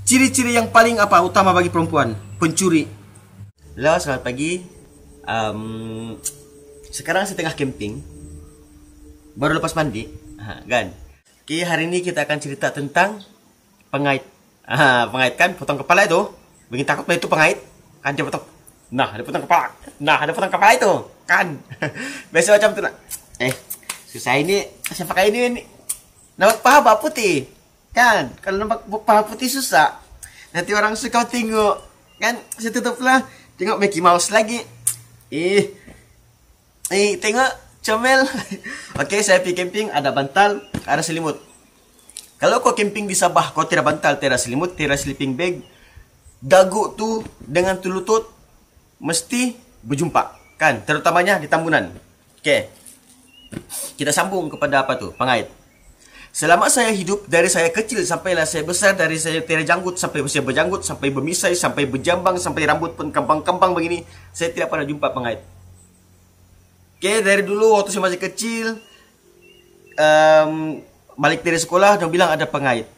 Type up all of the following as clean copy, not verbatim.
Ciri-ciri yang paling utama bagi perempuan, pencuri. Halo, selamat pagi. Sekarang saya tengah camping, baru lepas mandi, kan? Oke, hari ini kita akan cerita tentang pengait. Pengait kan, potong kepala itu. Bikin takut itu pengait. Kan dia potong. Nah, ada potong kepala. Nah, ada potong kepala itu, kan? Biasa macam itu. Susah ini. Saya pakai ini. Nampak paha putih, kan? Kalau nampak paha putih susah. Nanti orang suka tengok, kan? Saya tutuplah. Tengok Mickey Mouse lagi. Tengok comel. Oke, saya pergi camping, ada bantal, ada selimut. Kalau kau camping di Sabah, kau tidak bantal, tidak selimut, tidak sleeping bag, dagu tu dengan tu lutut mesti berjumpa, kan? Terutamanya di Tambunan. Oke. Kita sambung kepada apa tu? Pengait. Selama saya hidup, dari saya kecil sampailah saya besar, dari saya tiada janggut sampai saya berjanggut, sampai bermisai, sampai berjambang, sampai rambut pun kembang-kembang begini, saya tidak pernah jumpa pengait. Oke, dari dulu waktu saya masih kecil, balik dari sekolah, dia bilang ada pengait.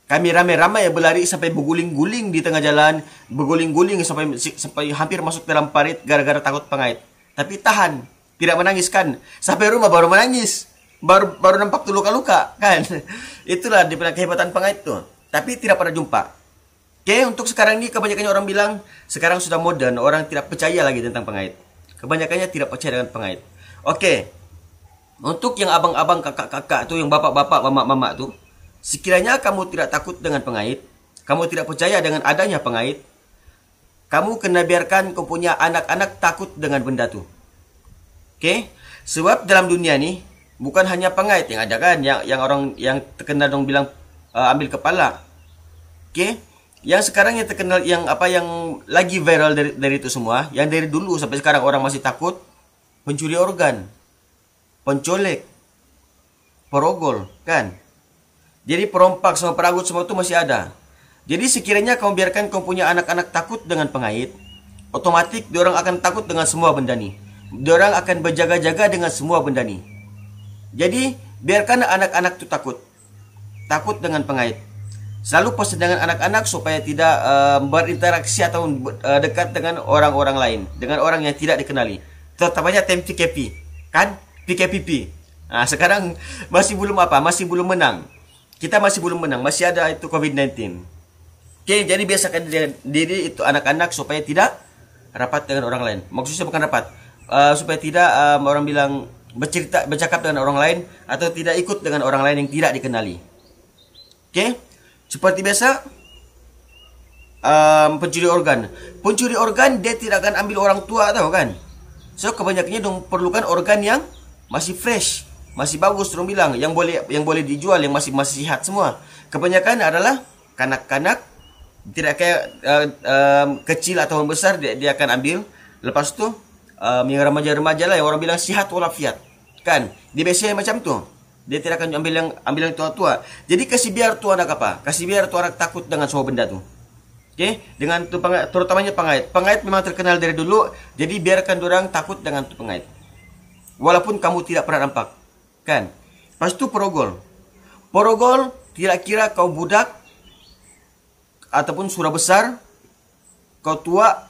Kami ramai-ramai berlari sampai berguling-guling di tengah jalan, berguling-guling sampai hampir masuk dalam parit gara-gara takut pengait. Tapi tahan, tidak menangis kan? Sampai rumah baru menangis. Baru nampak tuh luka-luka, kan? Itulah dibilang kehebatan pengait tuh. Tapi tidak pernah jumpa. Oke, untuk sekarang ini kebanyakannya orang bilang sekarang sudah modern, orang tidak percaya lagi tentang pengait. Kebanyakannya tidak percaya dengan pengait. Oke. Untuk yang abang-abang, kakak-kakak tuh, yang bapak-bapak, mamak-mamak tuh, sekiranya kamu tidak takut dengan pengait, kamu tidak percaya dengan adanya pengait, kamu kena biarkan kau punya anak-anak takut dengan benda tuh. Oke? Sebab dalam dunia nih bukan hanya pengait yang ada kan, yang orang yang terkenal dong bilang ambil kepala. Oke? Yang sekarang yang terkenal yang lagi viral dari itu semua, yang dari dulu sampai sekarang orang masih takut, pencuri organ, pencolek, perogol, kan? Jadi perompak sama peragut semua itu masih ada. Jadi sekiranya kamu biarkan kamu punya anak-anak takut dengan pengait, otomatis diorang akan takut dengan semua benda nih. Diorang akan berjaga-jaga dengan semua benda nih. Jadi, biarkan anak-anak itu takut dengan pengait. Selalu pesan dengan anak-anak supaya tidak berinteraksi atau dekat dengan orang-orang lain, dengan orang yang tidak dikenali. Terutamanya time PKP, kan? PKPP. Nah, sekarang masih belum menang. Kita masih belum menang, masih ada itu COVID-19. Oke, jadi biasakan diri itu anak-anak supaya tidak rapat dengan orang lain. Maksudnya bukan rapat, supaya tidak orang bilang bercakap dengan orang lain atau tidak ikut dengan orang lain yang tidak dikenali. Oke, seperti biasa, pencuri organ dia tidak akan ambil orang tua, tahu kan? So kebanyakannya dong perlukan organ yang masih fresh, masih bagus, dong bilang yang boleh dijual, yang masih sehat semua. Kebanyakan adalah kanak-kanak, tidak kayak kecil atau besar dia akan ambil. Lepas tu yang remaja-remaja lah yang orang bilang sihat walafiat, kan? Dia biasanya macam tu. Dia tidak akan ambil yang tua-tua. Jadi kasih biar tu anak kasih biar tu anak takut dengan semua benda tu. Oke, dengan tu terutamanya pengait. Pengait memang terkenal dari dulu, jadi biarkan orang takut dengan tu pengait. Walaupun kamu tidak pernah nampak, kan? Lepas tu perogol. Perogol tidak kira kau budak ataupun sudah besar, kau tua,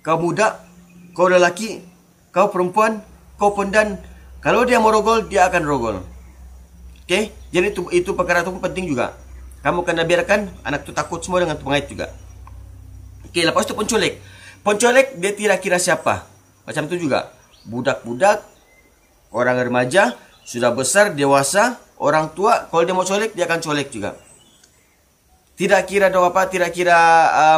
kau muda, kau lelaki, kau perempuan, kau pendan. Kalau dia mau rogol, dia akan rogol. Oke? Jadi itu perkara itu penting juga. Kamu kena biarkan anak itu takut semua dengan pengait juga. Oke, lepas itu pencolek. Pencolek dia tidak kira siapa. Macam itu juga. Budak-budak, orang remaja, sudah besar, dewasa, orang tua, kalau dia mau colek, dia akan colek juga. Tidak kira tidak kira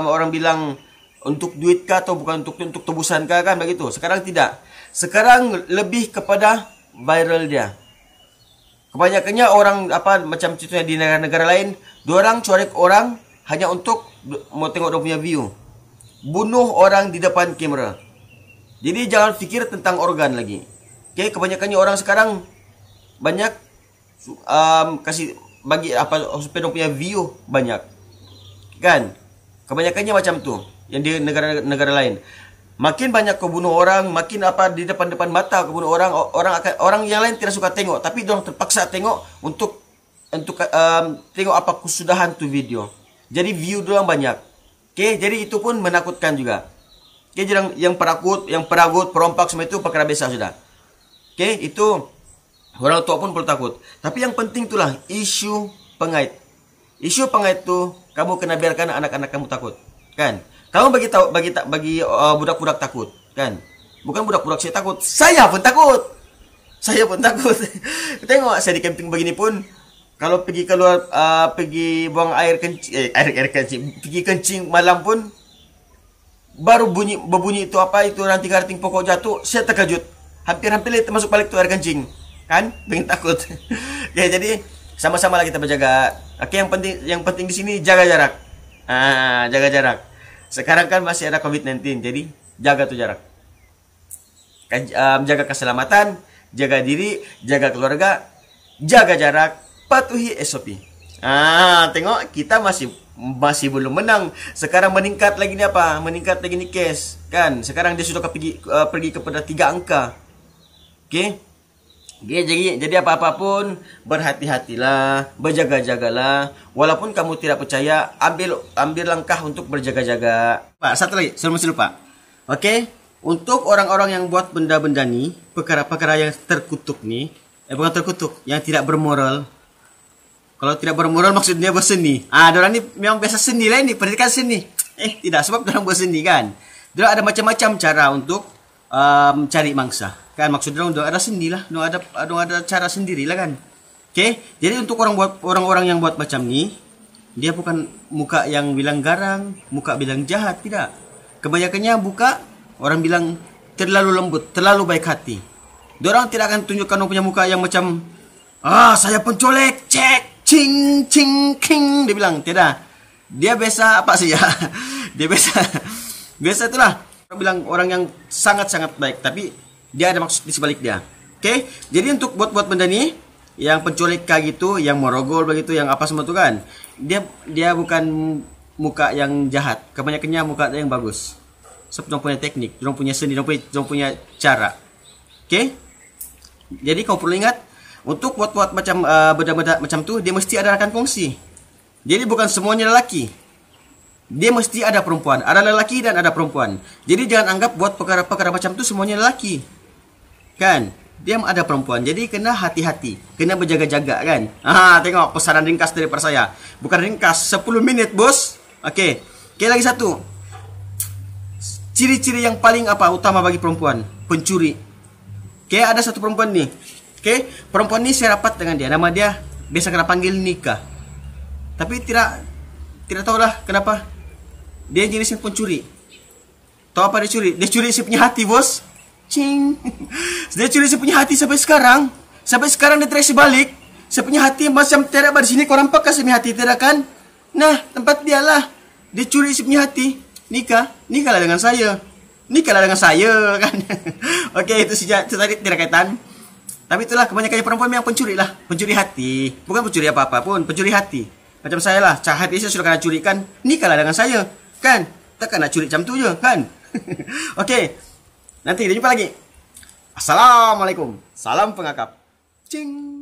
orang bilang untuk duit kah atau bukan untuk tebusan kah, kan begitu. Sekarang tidak. Sekarang lebih kepada viral dia. Kebanyakannya orang macam contohnya di negara-negara lain, diorang corek orang hanya untuk mau tengok dia punya view. Bunuh orang di depan kamera. Jadi jangan fikir tentang organ lagi. Oke, kebanyakannya orang sekarang banyak kasih bagi supaya dia punya view banyak. Kan? Kebanyakannya macam tu yang di negara-negara lain. Makin banyak kau bunuh orang, makin di depan mata kau bunuh orang, orang yang lain tidak suka tengok, tapi dorang terpaksa tengok untuk tengok apa kesudahan tu video. Jadi view doang banyak. Oke, jadi itu pun menakutkan juga. Oke, jadi yang peragut, perompak semua itu perkara biasa sudah. Oke, itu orang tua pun perlu takut. Tapi yang penting itulah isu pengait. Isu pengait itu kamu kena biarkan anak-anak kamu takut, kan? Kamu bagi budak-budak takut, kan? Bukan budak-budak saya takut, saya pun takut. Saya pun takut. Tengok saya di camping begini pun, kalau pergi keluar pergi buang air kencing, pergi kencing malam pun baru berbunyi itu apa itu ranting-ranting pokok jatuh, saya terkejut. Hampir termasuk balik tuh air kencing, kan? Pengen takut. Ya, jadi sama-sama lah kita berjaga. Oke, yang penting di sini jaga jarak. Jaga jarak. Sekarang kan masih ada COVID-19, jadi jaga tuh jarak. Jaga keselamatan, jaga diri, jaga keluarga, jaga jarak, patuhi SOP. Tengok kita masih belum menang. Sekarang meningkat lagi ni apa? Meningkat lagi ni case, kan? Sekarang dia sudah pergi kepada 3 angka. Oke? Jadi apa-apapun berhati-hatilah, berjaga-jagalah. Walaupun kamu tidak percaya, ambil langkah untuk berjaga-jaga. Pak, satu lagi, saya masih lupa. Oke, untuk orang-orang yang buat benda-benda ni, perkara-perkara yang terkutuk ni, bukan terkutuk, yang tidak bermoral. Kalau tidak bermoral maksudnya berseni. Diorang ni memang biasa seni lah ini, pendidikan seni. Tidak, sebab diorang berseni kan. Diorang ada macam-macam cara untuk mencari mangsa. Kan maksud dia ada seni lah, ada cara sendiri lah kan. Oke, jadi untuk orang-orang yang buat macam ni, dia bukan muka yang bilang garang, muka bilang jahat, tidak. Kebanyakannya muka orang bilang terlalu lembut, terlalu baik hati. Diorang tidak akan tunjukkan orang punya muka yang macam saya pencolek, cek, cing, cing, king. Dia bilang tidak. Dia biasa apa sih ya? Dia biasa itulah. Orang bilang orang yang sangat-sangat baik, tapi dia ada maksud di sebalik dia. Oke, jadi untuk buat benda ni, yang penculik kayak gitu, yang morogol begitu, yang apa semua tu kan, dia bukan muka yang jahat. Kebanyakannya muka yang bagus. Sebab dia punya teknik, dia punya seni, dia punya cara. Oke, jadi kau perlu ingat, untuk buat macam benda-benda macam tu, dia mesti ada rakan kongsi. Jadi bukan semuanya lelaki. Dia mesti ada perempuan, ada lelaki dan ada perempuan. Jadi jangan anggap buat perkara-perkara macam tu semuanya lelaki. Kan? Dia ada perempuan. Jadi kena hati-hati, kena berjaga-jaga kan. Tengok pesanan ringkas daripada saya. Bukan ringkas, 10 minit bos. Oke, lagi satu. Ciri-ciri yang paling utama bagi perempuan, pencuri. Oke, ada satu perempuan nih. Oke, perempuan ini saya rapat dengan dia. Nama dia biasa kena panggil Nika. Tapi tidak tahulah kenapa dia jenisnya pencuri. Tahu apa dia curi? Dia curi si punya hati, bos. Cing. Dia curi si punya hati sampai sekarang. Sampai sekarang dia trace balik. Si punya hati macam tidak di sini. Kau nampak kasih punya hati tidak kan? Nah, tempat dia lah. Dia curi si punya hati. Nikah lah dengan saya. Kan? Oke, itu tadi tidak kaitan. Tapi itulah kebanyakan perempuan yang pencuri lah. Pencuri hati. Bukan pencuri apa-apa pun. Pencuri hati. Macam saya lah. Hati saya sudah kena curi kan. Nikahlah dengan saya. Kan? Tak kena curi macam tu je. Kan? Oke. Nanti kita jumpa lagi. Assalamualaikum. Salam pengakap. Cing.